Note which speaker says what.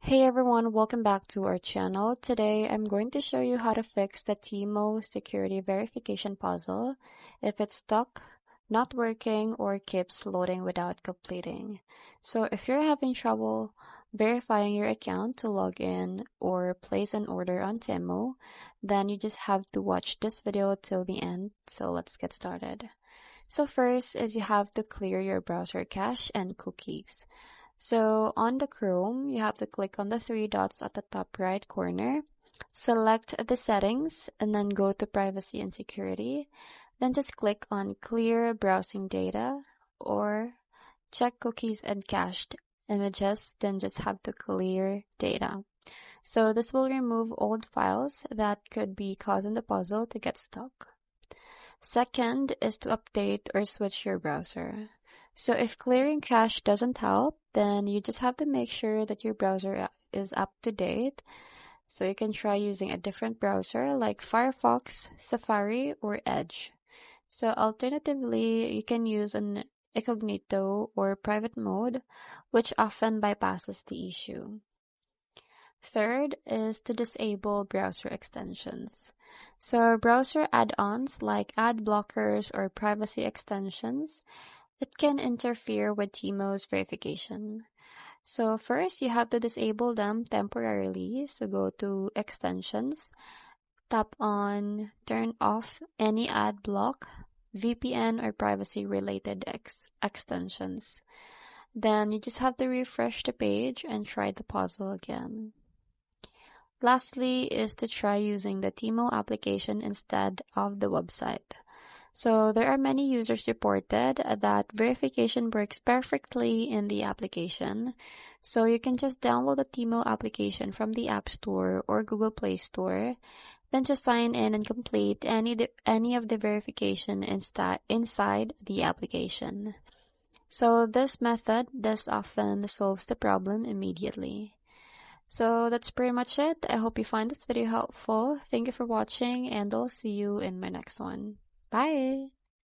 Speaker 1: Hey everyone, welcome back to our channel. Today I'm going to show you how to fix the TEMU security verification puzzle if it's stuck, not working, or keeps loading without completing. So if you're having trouble verifying your account to log in or place an order on TEMU, then you just have to watch this video till the end. So let's get started. So first is you have to clear your browser cache and cookies. So on the Chrome, you have to click on the three dots at the top right corner, select the settings, and then go to privacy and security. Then just click on clear browsing data or check cookies and cached images, then just have to clear data. So this will remove old files that could be causing the puzzle to get stuck. Second is to update or switch your browser. So if clearing cache doesn't help, then you just have to make sure that your browser is up to date. So you can try using a different browser like Firefox, Safari, or Edge. So alternatively, you can use an incognito or private mode, which often bypasses the issue. Third is to disable browser extensions. So browser add-ons like ad blockers or privacy extensions, it can interfere with TEMU's verification. So first, you have to disable them temporarily. So go to Extensions, tap on Turn off any ad block, VPN, or privacy-related extensions. Then you just have to refresh the page and try the puzzle again. Lastly is to try using the TEMU application instead of the website. So there are many users reported that verification works perfectly in the application. So you can just download the TEMU application from the App Store or Google Play Store. Then just sign in and complete any of the verification inside the application. So this method often solves the problem immediately. So that's pretty much it. I hope you find this video helpful. Thank you for watching and I'll see you in my next one. Bye!